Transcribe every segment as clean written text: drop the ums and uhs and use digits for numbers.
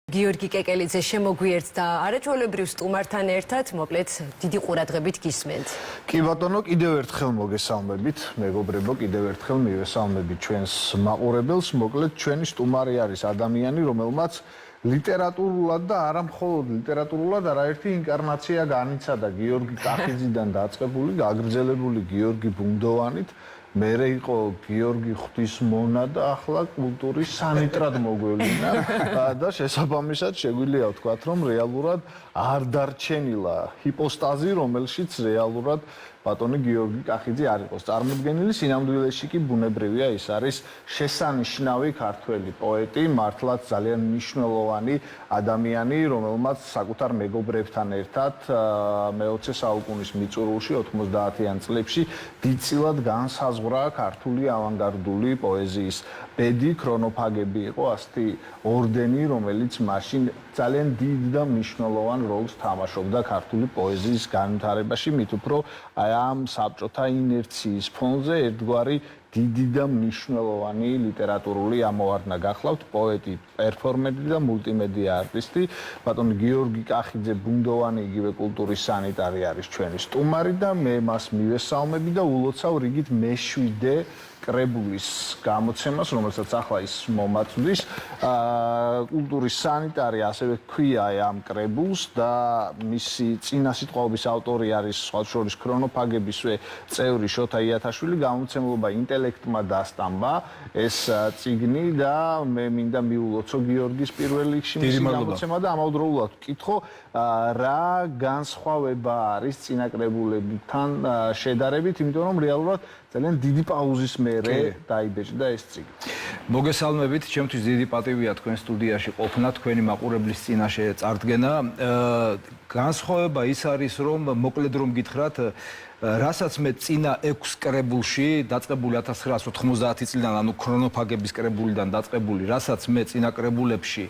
გიორგი კეკელიძე შემოგვიერთდა არაჩვეულებრივ სტუმართან ერთად, მოკლედ დიდი ყურადღებით გისმენთ. კი ბატონო, კიდევ ერთხელ მოგესალმებით, მეგობრებო, კიდევ ერთხელ მივესალმებით ჩვენს მაყურებელს. მოკლედ ჩვენი სტუმარი არის ადამიანი, რომელმაც ლიტერატურულად და არა მხოლოდ ლიტერატურულად არაერთი ინკარნაცია განიცადა გიორგი კახიძიდან დაწყებული, გაგრძელებული გიორგი ბუნდოვანით. მერე იყო გიორგი ღვთისმონა და ახლა კულტურის სანიტრად მოგვევლინა და შესაბამისად შეგვიძლია ვთქვათ, რომ რეალურად არ დარჩენილა ჰიპოსტაზი, რომელშიც რეალურად ბატონი გიორგი კახიძე არ იყოს წარმოდგენილი. სინამდვილეში კი ბუნებრივია, ის არის შესანიშნავი ქართველი პოეტი, მართლაც ძალიან მნიშვნელოვანი ადამიანი, რომელმაც საკუთარ მეგობრებთან ერთად მე-20 საუკუნის მიწურულში 90-იან წლებში დიდწილად განსაზღვრა ქართული ავანგარდული პოეზიის ბედი, ქრონოფაგები იყო ასეთი ორდენი, რომელიც მაშინ ძალიან დიდ და მნიშვნელოვან როლს თამაშობდა ქართული პოეზიის განვითარებაში, მით უფრო ამ საბჭოთა ინერციის ფონზე ერთგვარი დიდი და მნიშვნელოვანი ლიტერატურული ამოვარდნა გახლავთ, პოეტი, პერფორმერი და მულტიმედია არტისტი. ბატონი გიორგი კახიძე ბუნდოვანი, იგივე კულტურის სანიტარი არის ჩვენი სტუმარი და მე მას მივესალმები და ულოცავ რიგით მე-7 კრებულის გამოცემას, რომელსაც ახლა ის მომაწვდის. კულტურის სანიტარი ასევე ქვია ამ კრებულს და მისი წინასიტყვაობის ავტორი არის სხვა შორის ქრონოფაგებისვე წევრი შოთა იათაშვილი, გამომცემლობა ინტელექტმა დასტამბა ეს წიგნი და მე მინდა მიულოცო გიორგის პირველ რიგში მისი გამოცემა და ამავდროულად ვკითხო რა განსხვავება არის წინა კრებულებთან შედარებით, იმიტომ რომ რეალურად ძალიან დიდი პაუზის მერე დაიბეჭდა ეს წიგნი. მოგესალმებით, ჩემთვის დიდი პატივია თქვენ სტუდიაში ყოფნა, თქვენი მაყურებლის წინაშე წარდგენა. განსხვავება ის არის, რომ მოკლედ რომ გითხრათ, რასაც მე წინა 6 კრებულში დაწყებული 1990 წლიდან, ანუ ქრონოფაგების კრებულიდან დაწყებული, რასაც მე წინა კრებულებში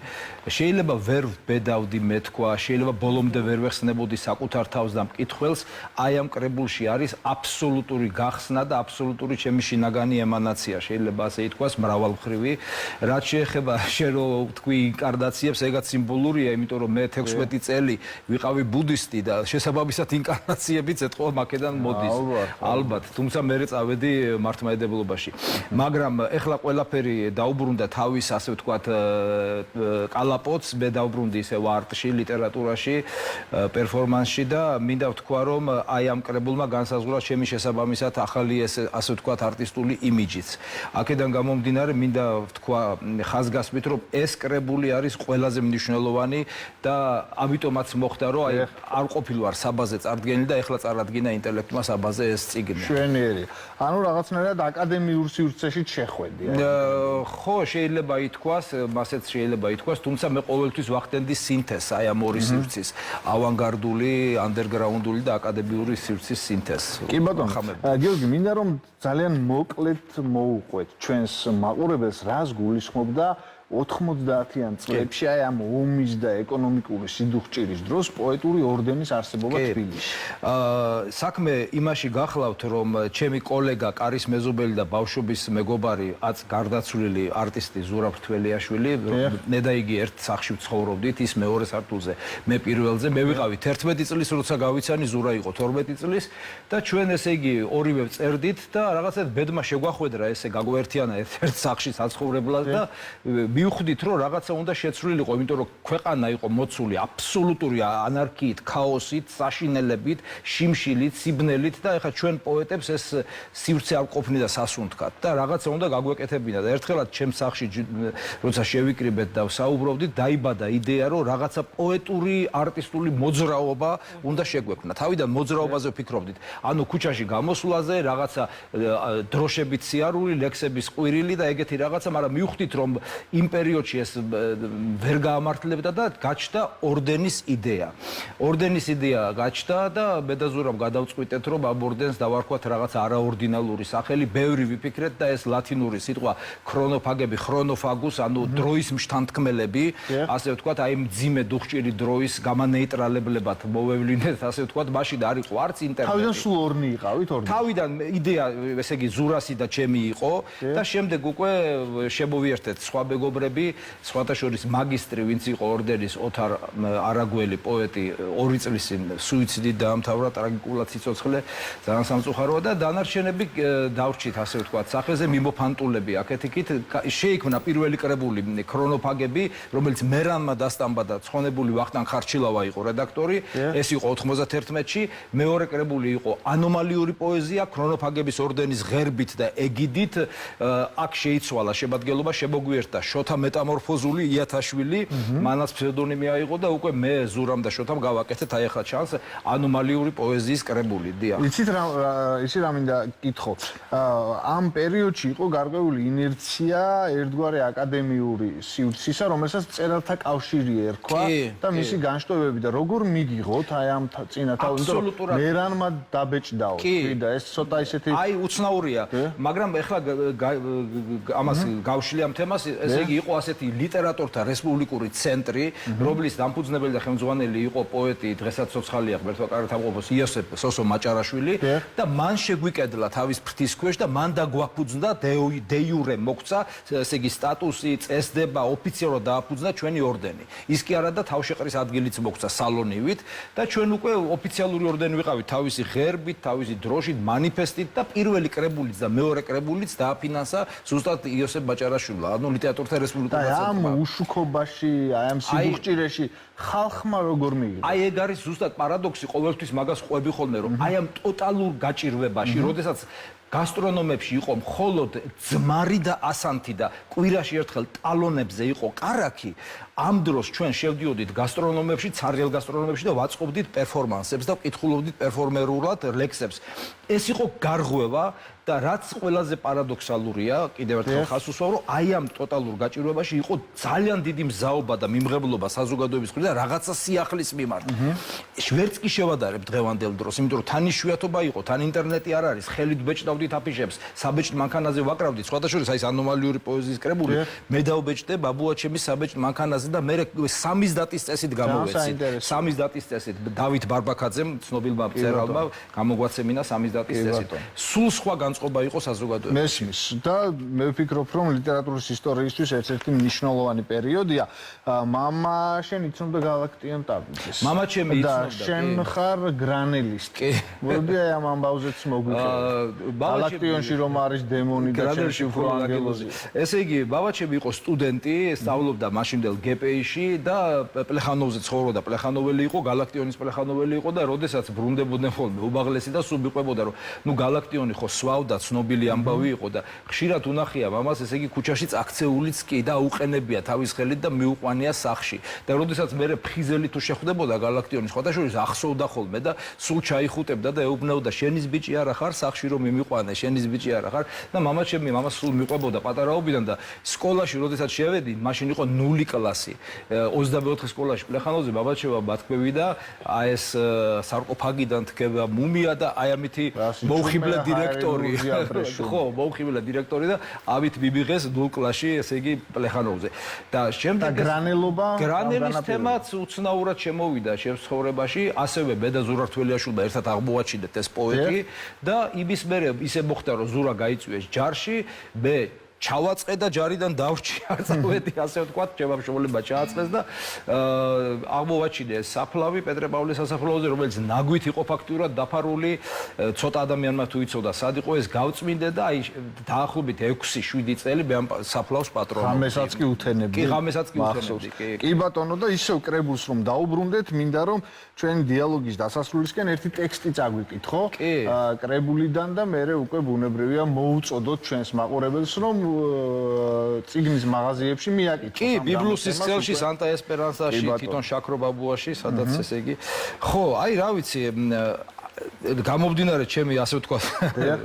შეიძლება ვერ ვბედავდი მე თქვა, შეიძლება ბოლომდე ვერ ვეხსნებოდი საკუთარ თავს და მკითხველს, აი ამ კრებულში არის აბსოლუტური გახსნა და აბსოლუტური ჩემი შინაგანი ემანაცია, შეიძლება ასე ითქვას, მრავალმხრივი. რაც შეეხება შენ რო თქვი ინკარნაციებს, ეგაც სიმბოლურია, იმიტომ რომ მე 16 წელი ვიყავი ბუდისტი და შესაბამისად ინკარნაციებიც ეთყობა მაკედან მოდის. ალბათ, თუმცა მე წავედი მართლმადიდებლობაში. მაგრამ ეხლა ყველაფერი დაუბრუნდა თავის, ასე ვთქვათ, კალაპოტს, მე დაუბრუნდი ისევ არტში, ლიტერატურაში, პერფორმანსში და მინდა ვთქვა, რომ აი ამ კრებულმა განსაზღვრა ჩემი შესაბამისად ახალი ასე ვთქვათ არტისტული იმიჯიც. აქედან გამომდინარე მინდა ვთქვა ხაზგასმით, რომ ეს კრებული არის ყველაზე მნიშვნელოვანი და ამიტომაც მოხდა, რომ აი არ ყოფილვარ საბაზე წარდგენილი და ეხლა წარადგინა ინტელექტ საბაზე ეს წიგნი. შვენიერი. ანუ რაღაცნაირად აკადემიურ სივრცეში შეხვედი. ხო, შეიძლება ითქვას, მასეც შეიძლება ითქვას, თუმცა მე ყოველთვის ვახდენდი სინთეზს, აი ამ ორი სივრცის, ავანგარდული, ანდერგრაუნდული და აკადემიური სივრცის სინთეზს. კი ბატონო, გიორგი, მინდა რომ ძალიან მოკლედ მოუყვეთ ჩვენს მაყურებელს, რას გულისხმობდა 90-იან წლებში აი ამ ომის და ეკონომიკური სიდუხჭირის დროს პოეტური ორდენის არსებობა თბილისში. საქმე იმაში გახლავთ, რომ ჩემი კოლეგა კარის მეზობელი და ბავშვობის მეგობარი, გარდაცვლილი არტისტი ზურაბ თველიაშვილი, მე და იგი ერთ სახლში ვცხოვრობდით, ის მეორე სართულზე, მე პირველზე, მე ვიყავი 11 წლის, როცა გავიცანი, ზურა იყო 12 წლის და ჩვენ ესე იგი ორივე წერდით და რაღაცა ბედმა შეგვახვედრა ესე გაგვერთიანა ერთ სახლში საცხოვრებლად და მივხვდით, რომ რაღაცა უნდა შეცვლილიყო, იმიტომ რომ ქვეყანა იყო მოცული აბსოლუტური ანარქიით, ქაოსით, საშინელებით, შიმშილით, სიბნელით და ეხლა ჩვენ პოეტებს ეს სივრცე არ ყოფნიდა სასუნთქად და რაღაცა უნდა გაგვეკეთებინა და ერთხელაც ჩემს სახლში როცა შევიკრიბეთ და საუბრობდით, დაიბადა იდეა, რომ რაღაცა პოეტური, არტისტული მოძრაობა უნდა შეგვექმნა. თავიდან მოძრაობაზე ვფიქრობდით, ანუ ქუჩაში გამოსვლაზე, რაღაცა დროშებით სიარული, ლექსების ყვირილი და ეგეთი რაღაცა, მაგრამ მივხვდით, რომ იმ პერიოდში ეს ვერ გაამართლებდა და გაჩნდა ორდენის იდეა. ორდენის იდეა გაჩნდა და მე და ზურაბ გადავწყვიტეთ, რომ ამ ორდენს დავარქვათ რაღაც არაორდინალური სახელი, ბევრი ვიფიქრეთ და ეს ლათინური სიტყვა ქრონოფაგები, ქრონოფაგუს, ანუ დროის მშთანთქმელები, ასე ვთქვათ, აი მძიმე დუხჭირი დროის გამანეიტრალებლებად მოვევლინეთ, ასე ვთქვათ, მაშინ არ იყო არც ინტერნეტი. თავიდან სულ ორნი იყავით, ორნი. თავიდან იდეა, ესე იგი ზურასი და ჩემი იყო და შემდეგ უკვე შემოვიერთეთ სხვა მეგობრები მეგობრები, სხვათა შორის მაგისტრი, ვინც იყო ორდენის ოთარ არაგველი პოეტი 2 წლის წინ სუიციდით დაამთავრა, ტრაგიკულად სიცოცხლე, ძალიან სამწუხაროა და დანარჩენები დავრჩით, ასე ვთქვათ, სახეზე მიმოფანტულები აქეთ-იქით. შეიქმნა პირველი კრებული ქრონოფაგები, რომელიც მერანმა დასტამბა და ცხონებული ვახტანგ ხარჩილავა იყო რედაქტორი, ეს იყო 91-ში, მეორე კრებული იყო ანომალიური პოეზია, ქრონოფაგების ორდენის ღერბით და ეგიდით. აქ შეიცვალა შემადგენლობა, შემოგვიერთდა შოთა მეტამორფოზული იათაშვილი, მანაც ფსევდონიმი აიღო და უკვე მე ზურამ და შოთამ გავაკეთეთ აი ახლა ჩანს ანომალიური პოეზიის კრებული. დიახ. იცით რა მინდა კითხო. ამ პერიოდში იყო გარკვეული ინერცია ერთგვარი აკადემიური სივრცისა, რომელსაც წერალთა კავშირი ერქვა და მისი განშტოებები და როგორ მიგიღოთ აი ამ წინა თავი, იმიტომ რომ მერანმა დაბეჭდაო და ეს ცოტა ისეთი აი უცნაურია, მაგრამ ეხლა ამას გავშლი ამ თემას, ესე იგი იყო ასეთი ლიტერატორთა რესპუბლიკური ცენტრი, რომლის დამფუძნებელი და ხელმძღვანელი იყო პოეტი, დღესაც ცოცხალია ღმერთმა კარგად ამყოფოს, იოსებ სოსო მაჭარაშვილი და მან შეგვიკედლა თავის ფრთის ქვეშ და მან დაგვაფუძნდა დე იურე მოგცა, ესე იგი სტატუსი, წესდება, ოფიციალურად დააფუძნა ჩვენი ორდენი. ის კი არა და თავშეყრის ადგილიც მოგცა სალონივით და ჩვენ უკვე ოფიციალური ორდენი ვიყავით თავისი ღერბით, თავისი დროშით, მანიფესტით და პირველი კრებულიც და მეორე კრებულიც დააფინანსა ზუსტად იოსებ მაჭარაშვილმა, ანუ ლიტერატურთა რესპუბლიკურ ცენტრმა. აი ამ უშუქობაში, აი ამ სიბუხჭირეში ხალხმა როგორ მიიღო? აი ეგ არის ზუსტად პარადოქსი, ყოველთვის მაგას ყვები ხოლმე, რომ აი ამ ტოტალურ გაჭირვებაში, როდესაც გასტრონომებში იყო მხოლოდ ძმარი და ასანთი და კვირაში ერთხელ ტალონებზე იყო კარაქი, ამ დროს ჩვენ შევდიოდით გასტრონომებში, ცარიელ გასტრონომებში და ვაწყობდით პერფორმანსებს და ვკითხულობდით პერფორმერულად ლექსებს. ეს იყო გარღვევა და რაც ყველაზე პარადოქსალურია, კიდევ ერთხელ ხას უსვამ, რომ აი ამ ტოტალურ გაჭირვებაში იყო ძალიან დიდი მზაობა და მიმღებლობა საზოგადოების მხრიდან რაღაცა სიახლის მიმართ. ვერც კი შევადარებ დღევანდელ დროს, იმიტომ რომ თან იშვიათობა იყო, თან ინტერნეტი არ არის, ხელით ბეჭდავდით აფიშებს, საბეჭდ მანქანაზე ვაკრავდით, სხვათა შორის აი ეს ანომალიური პოეზიის კრებული, მე დავბეჭდე ბაბუაჩემის საბეჭდ მანქანაზე და მე სამის დატის წესით გამოვეცი. სამის დატის წესით დავით ბარბაქაძემ, ცნობილმა მწერალმა გამოგვაცემინა სამის დატის წესით. სულ სხვა განწყობა იყო საზოგადოებაში. მესმის და მე ვფიქრობ, რომ ლიტერატურის ისტორიისთვის ერთ-ერთი მნიშვნელოვანი პერიოდია. მამა შენ იცნობდა გალაქტიონ ტაბიძეს. მამა ჩემი იცნობდა. და შენ ხარ გრანელისტი. მოდი აი ამ ამბავზეც მოგვიყვე. გალაქტიონში რომ არის დემონი და ჩემში უფრო ანგელოზი. ესე იგი, ბაბაჩემი იყო სტუდენტი, სწავლობდა მაშინდელ გპ-ში და პლეხანოვზე ცხოვრობდა, პლეხანოველი იყო, გალაქტიონის პლეხანოველი იყო და როდესაც ბრუნდებოდნენ ხოლმე უბაღლესი და სულ მიყვებოდა, რომ ნუ გალაქტიონი ხო სვავდა, ცნობილი ამბავი იყო და ხშირად უნახია მამას, ესე იგი ქუჩაშიც აქცეულიც კი და უყენებია თავის ხელით და მიუყვანია სახში. და როდესაც მე ფხიზელი თუ შეხვდებოდა გალაქტიონის, სხვათა შორის ახსოვდა ხოლმე და სულ ჩაიხუტებდა და ეუბნებოდა, შენის ბიჭი არა ხარ, სახში რომ მიმიყვანე, შენის ბიჭი არა ხარ და მამაჩემი მამას სულ მიყვებოდა პატარაობიდან და სკოლაში როდესაც შევედი, მაშინ იყო 0 კლასი. 24 სკოლაში პლეხანოვზე ბაბაჩევა ბათქვევი და აი ეს სარკოფაგიდან თქება მუმია და აი ამითი მოუხიბლე დირექტორი. ხო, მოუხიბლე დირექტორი და ავით მიბიღეს 0 კლასში, ესე იგი პლეხანოვზე. და შემდეგ გრანელის თემაც უცნაურად შემოვიდა ჩემს ცხოვრებაში, ასევე მე და ზურაბ თველიაშვილმა ერთად აღმოვაჩინეთ ეს პოეტი და იმის მერე ისე მოხდა, რომ ზურა გაიწვიეს ჯარში, მე ჩავაწყე და ჯარიდან დავრჩი, არ წავედი, ასე ვთქვათ, ჩემმა მშობლებმა ჩააწყეს და აღმოვაჩინე საფლავი პეტრე-პავლეს სასაფლაოზე, რომელიც ნაგვით იყო ფაქტურად დაფარული, ცოტა ადამიანმა თუ იცოდა, სად იყო ეს გავწმინდე და აი დაახლოებით 6-7 წელი მე ამ საფლავს პატრონობდი. ღამესაც კი უთენებდი. კი, ღამესაც კი უთენებდი, კი. კი ბატონო და ისევ კრებულს რომ დაუბრუნდეთ, მინდა რომ ჩვენი დიალოგის დასასრულისკენ ერთი ტექსტი წაგვიკითხო კრებულიდან და მე უკვე ბუნებრივია მოუწოდოთ ჩვენს მაყურებელს რომ წიგნის მაღაზიებში მიაკითხოს. კი, ბიბლუსის ხელში, სანტა ესპერანსაში, თვითონ შაქრო ბაბუაში, სადაც ესე იგი. ხო, აი რა ვიცი, გამომდინარე ჩემი ასე ვთქვათ,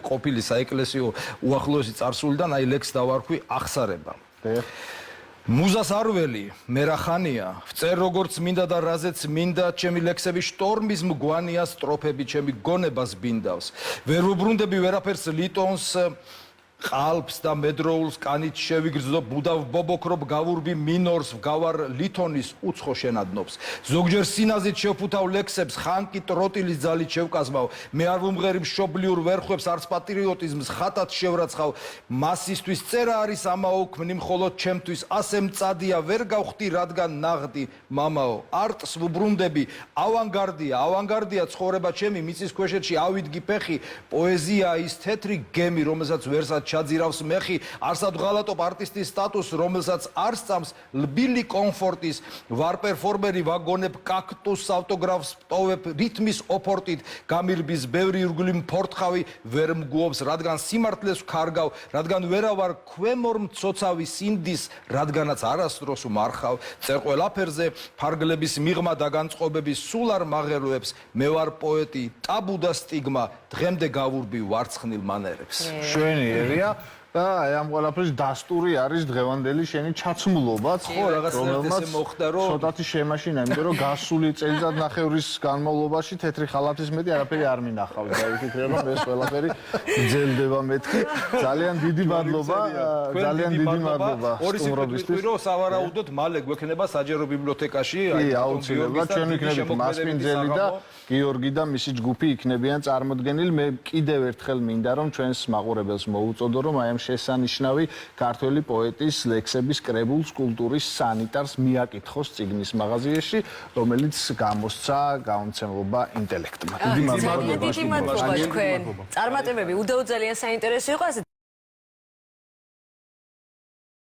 ყოფილი საეკლესიო უახლოესი წარსულიდან აი ლექს დავარქვი ახსარება. მუზას არველი, მერახანია, ვწერ როგორც მინდა და რაზეც მინდა, ჩემი ლექსები შტორმის მგვანია, სტროფები ჩემი გონებას ბინდავს. ვერ ვუბრუნდები ვერაფერს ლიტონს, ყალბს და მედროულს კანით შევიგრძნო ბუდავ ბობოქრობ გავურბი მინორს ვგავარ ლითონის უცხო შენადნობს ზოგჯერ სინაზით შევფუთავ ლექსებს ხანკი ტროტილის ძალით შევკაზმავ მე არ ვუმღერი მშობლიურ ვერხვებს არც პატრიოტიზმს ხატად შევრაცხავ მასისთვის წერა არის ამაო ქმნი მხოლოდ ჩემთვის ასე მწადია ვერ გავხდი რადგან ნაღდი მამაო არტს ვუბრუნდები ავანგარდია ცხოვრება ჩემი მიწის ქვეშეთში ავიდგი ფეხი პოეზია ის თეთრი გემი რომელსაც ვერსად ჩაძირავს მეხი არსად ღალატობ არტისტის სტატუსს რომელსაც არ სწამს ლბილი კომფორტის ვარ პერფორმერი ვაგონებ კაქტუსს ავტოგრაფს პოვებ რითმის ოფორტით გამირბის ბევრი ირგვლი მფორთხავი ვერ მგუობს რადგან სიმართლეს ვქარგავ რადგან ვერავარ ქვემორ მცოცავი სინდის რადგანაც არასდროს ვმარხავ წერ ყველაფერზე ფარგლების მიღმა და განწყობების სულ არ მაღეროებს მე ვარ პოეტი ტაბუ და სტიგმა დღემდე გავურბი ვარცხნილ მანერებს შვენიერია და აი ამ ყველაფრის დასტური არის დღევანდელი შენი ჩაცმულობაც რაღაცნაირად ესე მოხდა რომ ცოტათი შემაშინა იმიტომ რომ გასული წელიწადნახევრის განმავლობაში თეთრი ხალათის მეტი არაფერი არ მინახავს და ვიფიქრე რომ ეს ყველაფერი გრძელდება მეთქი ძალიან დიდი მადლობა ორი სიტყვით რომ სავარაუდოდ მალე გვექნება საჯარო ბიბლიოთეკაში აი აუცილებლად ჩვენ ვიქნებით მასპინძელი და გიორგი და მისი ჯგუფი იქნებიან წარმოდგენილი მე კიდევ ერთხელ მინდა რომ ჩვენს მაყურებელს მოუწოდო რომ აი ამ შესანიშნავი ქართველი პოეტის ლექსების კრებულს კულტურის სანიტარს მიაკითხოს წიგნის მაღაზიაში რომელიც გამოსცა გამომცემლობა ინტელექტმა. დიდი მადლობა თქვენ. წარმატებები უდაოდ ძალიან საინტერესო იყო ასე